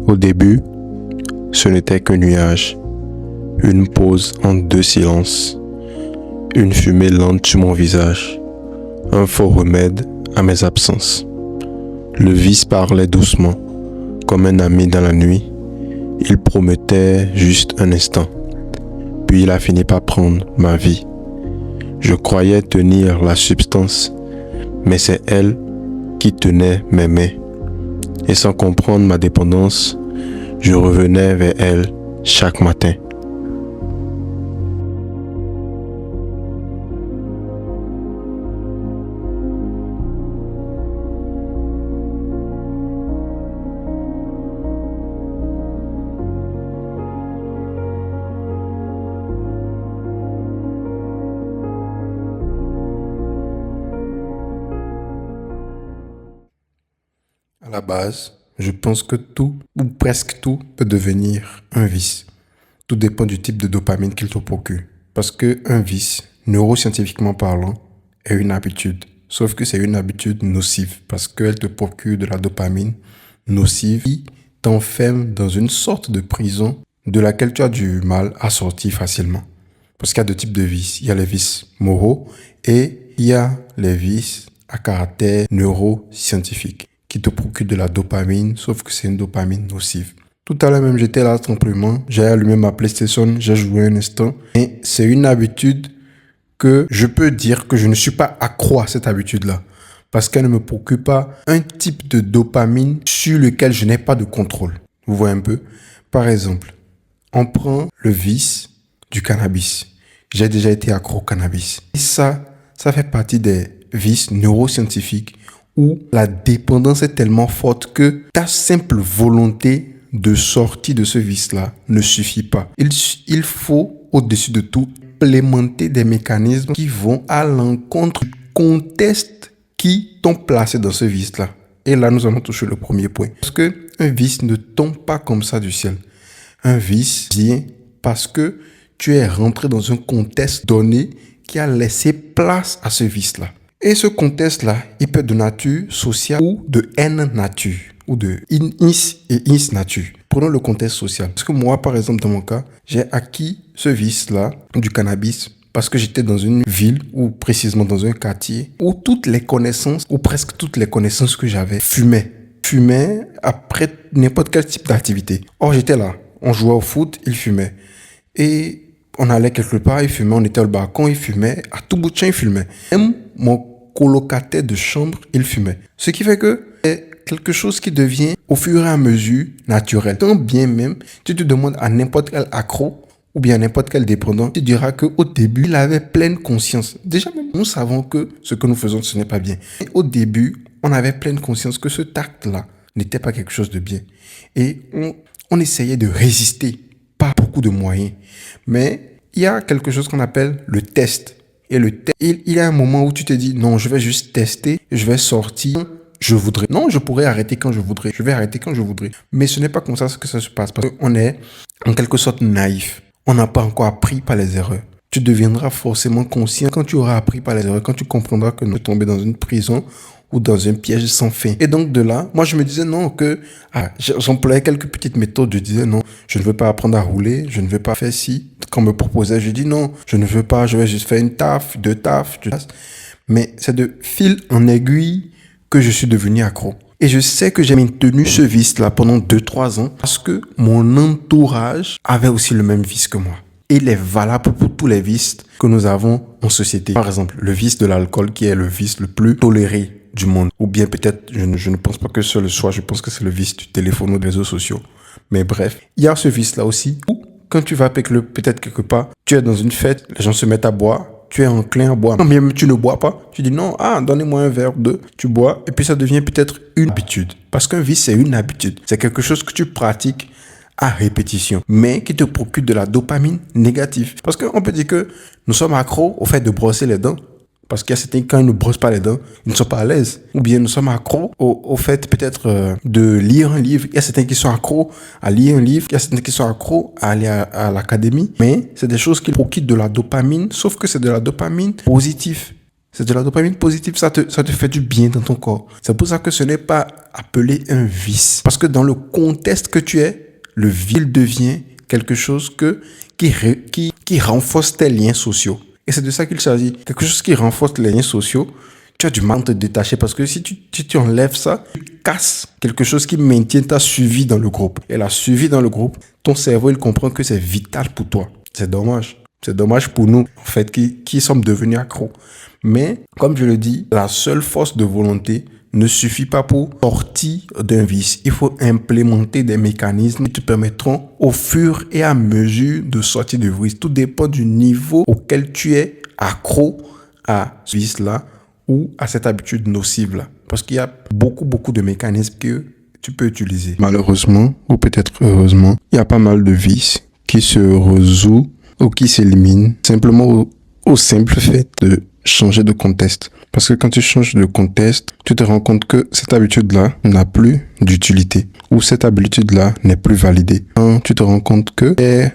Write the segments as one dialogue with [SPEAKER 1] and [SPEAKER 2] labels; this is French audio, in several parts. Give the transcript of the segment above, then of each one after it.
[SPEAKER 1] Au début, ce n'était qu'un nuage, une pause entre deux silences, une fumée lente sur mon visage, un faux remède à mes absences. Le vice parlait doucement, comme un ami dans la nuit. Il promettait juste un instant, puis il a fini par prendre ma vie. Je croyais tenir la substance, mais c'est elle qui tenait mes mains. Et sans comprendre ma dépendance, je revenais vers elle chaque matin. À la base, je pense que tout, ou presque tout, peut devenir un vice. Tout dépend du type de dopamine qu'il te procure. Parce qu'un vice, neuroscientifiquement parlant, est une habitude. Sauf que c'est une habitude nocive parce qu'elle te procure de la dopamine nocive qui t'enferme dans une sorte de prison de laquelle tu as du mal à sortir facilement. Parce qu'il y a deux types de vices. Il y a les vices moraux et il y a les vices à caractère neuroscientifique qui te procure de la dopamine, sauf que c'est une dopamine nocive. Tout à l'heure même, j'étais là simplement, j'ai allumé ma PlayStation, j'ai joué un instant. Et c'est une habitude que je peux dire que je ne suis pas accro à cette habitude-là. Parce qu'elle ne me procure pas un type de dopamine sur lequel je n'ai pas de contrôle. Vous voyez un peu? Par exemple, on prend le vice du cannabis. J'ai déjà été accro au cannabis. Et ça fait partie des vices neuroscientifiques où la dépendance est tellement forte que ta simple volonté de sortir de ce vice-là ne suffit pas. Il faut, au-dessus de tout, implémenter des mécanismes qui vont à l'encontre du contexte qui t'ont placé dans ce vice-là. Et là, nous allons toucher le premier point. Parce qu'un vice ne tombe pas comme ça du ciel. Un vice vient parce que tu es rentré dans un contexte donné qui a laissé place à ce vice-là. Et ce contexte-là, il peut être de nature sociale ou de haine nature, ou de ins et ins nature. Prenons le contexte social. Parce que moi, par exemple, dans mon cas, j'ai acquis ce vice-là du cannabis parce que j'étais dans une ville ou précisément dans un quartier où toutes les connaissances, ou presque toutes les connaissances que j'avais, fumaient après n'importe quel type d'activité. Or, j'étais là, on jouait au foot, ils fumaient. Et on allait quelque part, ils fumaient, on était au balcon, ils fumaient, à tout bout de champ, ils fumaient. Même mon colocataire de chambre, il fumait. Ce qui fait que c'est quelque chose qui devient au fur et à mesure naturel. Tant bien même, tu te demandes à n'importe quel accro ou bien à n'importe quel dépendant, tu diras qu'au début, il avait pleine conscience. Déjà même, nous savons que ce que nous faisons, ce n'est pas bien. Et au début, on avait pleine conscience que ce acte-là n'était pas quelque chose de bien. Et on essayait de résister, pas beaucoup de moyens. Mais il y a quelque chose qu'on appelle le test. Et il y a un moment où tu te dis, non, je vais juste tester, je vais sortir, je voudrais. Non, je pourrais arrêter quand je voudrais. Je vais arrêter quand je voudrais. Mais ce n'est pas comme ça que ça se passe. Parce qu'on est en quelque sorte naïf. On n'a pas encore appris par les erreurs. Tu deviendras forcément conscient quand tu auras appris par les erreurs, quand tu comprendras que nous tombons dans une prison ou dans un piège sans fin. Et donc de là, moi je me disais non, j'employais quelques petites méthodes. Je disais non, je ne veux pas apprendre à rouler, je ne veux pas faire ci. Quand on me proposait, je dis non, je ne veux pas, je vais juste faire une taf, deux tafs. Mais c'est de fil en aiguille que je suis devenu accro. Et je sais que j'ai maintenu ce vice-là pendant 2-3 ans parce que mon entourage avait aussi le même vice que moi. Et il est valable pour tous les vices que nous avons en société. Par exemple, le vice de l'alcool qui est le vice le plus toléré du monde. Ou bien peut-être, je ne pense pas que ce le soit, je pense que c'est le vice du téléphone ou des réseaux sociaux. Mais bref, il y a ce vice-là aussi où quand tu vas peut-être quelque part, tu es dans une fête, les gens se mettent à boire, tu es enclin à boire. Quand bien tu ne bois pas, tu dis non, donnez-moi un verre, deux, tu bois, et puis ça devient peut-être une habitude. Parce qu'un vice, c'est une habitude. C'est quelque chose que tu pratiques à répétition, mais qui te procure de la dopamine négative. Parce qu'on peut dire que nous sommes accros au fait de brosser les dents. Parce qu'il y a certains, quand ils ne brossent pas les dents, ils ne sont pas à l'aise. Ou bien nous sommes accros au fait peut-être de lire un livre. Il y a certains qui sont accros à lire un livre. Il y a certains qui sont accros à aller à l'académie. Mais c'est des choses qui procurent de la dopamine, sauf que c'est de la dopamine positive. C'est de la dopamine positive, ça te fait du bien dans ton corps. C'est pour ça que ce n'est pas appelé un vice. Parce que dans le contexte que tu es, le vice devient quelque chose qui renforce tes liens sociaux. Et c'est de ça qu'il s'agit. Quelque chose qui renforce les liens sociaux, tu as du mal à te détacher parce que si tu enlèves ça, tu casses quelque chose qui maintient ta survie dans le groupe. Et la survie dans le groupe, ton cerveau, il comprend que c'est vital pour toi. C'est dommage. C'est dommage pour nous, en fait, qui sommes devenus accros. Mais, comme je le dis, la seule force de volonté ne suffit pas pour sortir d'un vice. Il faut implémenter des mécanismes qui te permettront au fur et à mesure de sortir du vice. Tout dépend du niveau auquel tu es accro à ce vice-là ou à cette habitude nocive-là. Parce qu'il y a beaucoup de mécanismes que tu peux utiliser. Malheureusement, ou peut-être heureusement, il y a pas mal de vices qui se résout ou qui s'élimine simplement au simple fait de changer de contexte. Parce que quand tu changes de contexte, tu te rends compte que cette habitude-là n'a plus d'utilité ou cette habitude-là n'est plus validée. Quand tu te rends compte que tes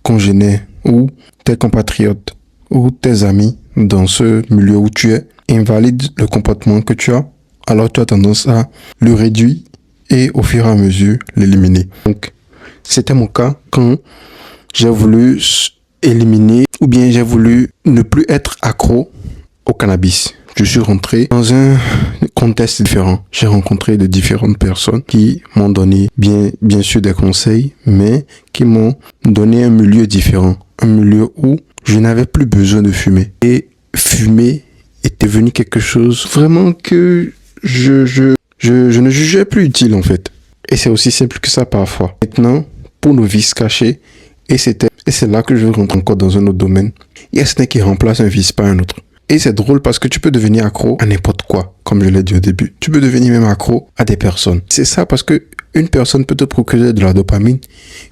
[SPEAKER 1] congénères ou tes compatriotes ou tes amis dans ce milieu où tu es invalident le comportement que tu as, alors tu as tendance à le réduire et au fur et à mesure l'éliminer. Donc, c'était mon cas quand j'ai voulu éliminer ou bien j'ai voulu ne plus être accro au cannabis. Je suis rentré dans un contexte différent. J'ai rencontré de différentes personnes qui m'ont donné bien sûr des conseils, mais qui m'ont donné un milieu différent. Un milieu où je n'avais plus besoin de fumer. Et fumer était devenu quelque chose vraiment que je ne jugeais plus utile en fait. Et c'est aussi simple que ça parfois. Maintenant, pour nos vices cachés, et c'est là que je rentre encore dans un autre domaine. Il y a certains qui remplacent un vice par un autre. Et c'est drôle parce que tu peux devenir accro à n'importe quoi, comme je l'ai dit au début. Tu peux devenir même accro à des personnes. C'est ça parce que une personne peut te procurer de la dopamine.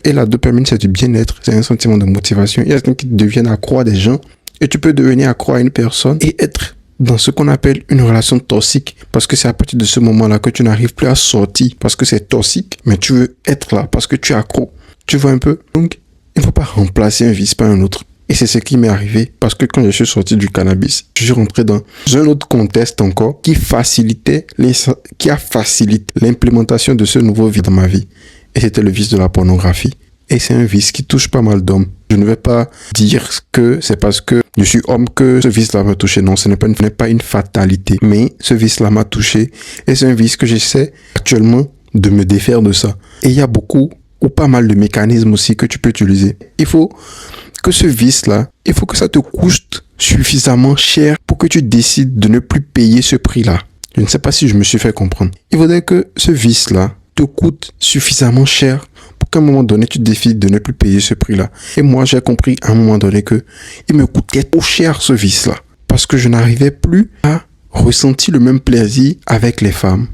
[SPEAKER 1] Et la dopamine, c'est du bien-être, c'est un sentiment de motivation. Il y a certains qui deviennent accro à des gens. Et tu peux devenir accro à une personne et être dans ce qu'on appelle une relation toxique. Parce que c'est à partir de ce moment-là que tu n'arrives plus à sortir. Parce que c'est toxique, mais tu veux être là parce que tu es accro. Tu vois un peu? Donc, il ne faut pas remplacer un vice par un autre. Et c'est ce qui m'est arrivé parce que quand je suis sorti du cannabis, je suis rentré dans un autre contexte encore qui a facilité l'implémentation de ce nouveau vice dans ma vie. Et c'était le vice de la pornographie. Et c'est un vice qui touche pas mal d'hommes. Je ne vais pas dire que c'est parce que je suis homme que ce vice-là m'a touché. Non, ce n'est pas une fatalité. Mais ce vice-là m'a touché. Et c'est un vice que j'essaie actuellement de me défaire de ça. Et il y a beaucoup ou pas mal de mécanismes aussi que tu peux utiliser. Il faut que ce vice-là, il faut que ça te coûte suffisamment cher pour que tu décides de ne plus payer ce prix-là. Je ne sais pas si je me suis fait comprendre. Il faudrait que ce vice-là te coûte suffisamment cher pour qu'à un moment donné, tu décides de ne plus payer ce prix-là. Et moi, j'ai compris à un moment donné que il me coûtait trop cher ce vice-là. Parce que je n'arrivais plus à ressentir le même plaisir avec les femmes.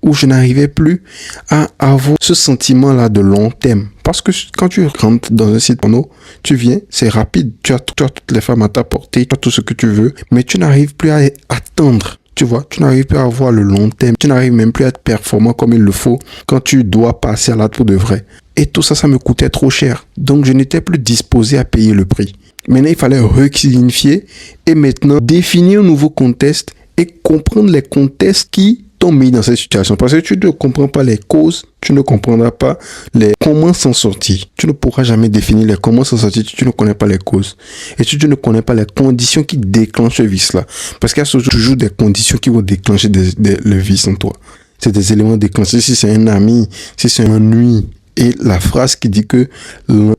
[SPEAKER 1] Où je n'arrivais plus à avoir ce sentiment-là de long terme. Parce que quand tu rentres dans un site porno, tu viens, c'est rapide, tu as toutes les femmes à ta portée, tu as tout ce que tu veux, mais tu n'arrives plus à attendre. Tu vois, tu n'arrives plus à avoir le long terme, tu n'arrives même plus à être performant comme il le faut quand tu dois passer à l'acte pour de vrai. Et tout ça, ça me coûtait trop cher. Donc, je n'étais plus disposé à payer le prix. Maintenant, il fallait resignifier et maintenant définir un nouveau contexte et comprendre les contextes qui t'ont mis dans cette situation. Parce que tu ne comprends pas les causes, tu ne comprendras pas comment s'en sortir. Tu ne pourras jamais définir les comment s'en sortir si tu ne connais pas les causes. Et si tu ne connais pas les conditions qui déclenchent ce vice-là. Parce qu'il y a toujours des conditions qui vont déclencher le vice en toi. C'est des éléments déclenchés. Si c'est un ami, si c'est un ennui. Et la phrase qui dit que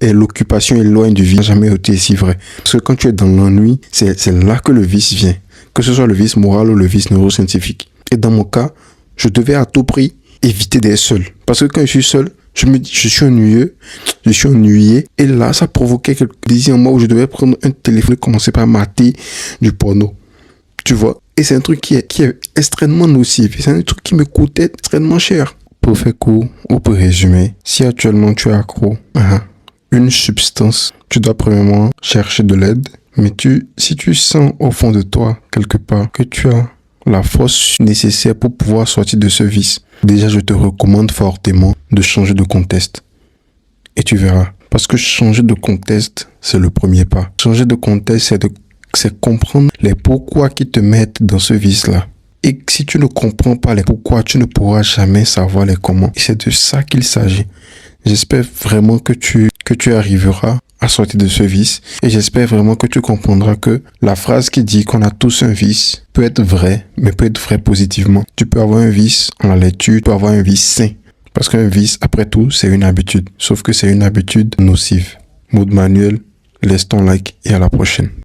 [SPEAKER 1] l'occupation est loin du vice n'a jamais été si vrai. Parce que quand tu es dans l'ennui, c'est là que le vice vient. Que ce soit le vice moral ou le vice neuroscientifique. Et dans mon cas, je devais à tout prix éviter d'être seul. Parce que quand je suis seul, je me dis, je suis ennuyé. Et là, ça provoquait quelques désirs en moi où je devais prendre un téléphone et commencer par mater du porno. Tu vois? Et c'est un truc qui est extrêmement nocif. C'est un truc qui me coûtait extrêmement cher. Pour faire court ou pour résumer, si actuellement tu es accro à une substance, tu dois premièrement chercher de l'aide. Mais si tu sens au fond de toi, quelque part, que tu as la force nécessaire pour pouvoir sortir de ce vice, déjà je te recommande fortement de changer de contexte. Et tu verras. Parce que changer de contexte, c'est le premier pas. Changer de contexte, c'est de c'est comprendre les pourquoi qui te mettent dans ce vice-là. Et si tu ne comprends pas les pourquoi, tu ne pourras jamais savoir les comment. Et c'est de ça qu'il s'agit. J'espère vraiment que tu arriveras à sortir de ce vice. Et j'espère vraiment que tu comprendras que la phrase qui dit qu'on a tous un vice peut être vraie, mais peut être vraie positivement. Tu peux avoir un vice en la lecture, tu peux avoir un vice sain. Parce qu'un vice, après tout, c'est une habitude. Sauf que c'est une habitude nocive. Maud Manuel, laisse ton like et à la prochaine.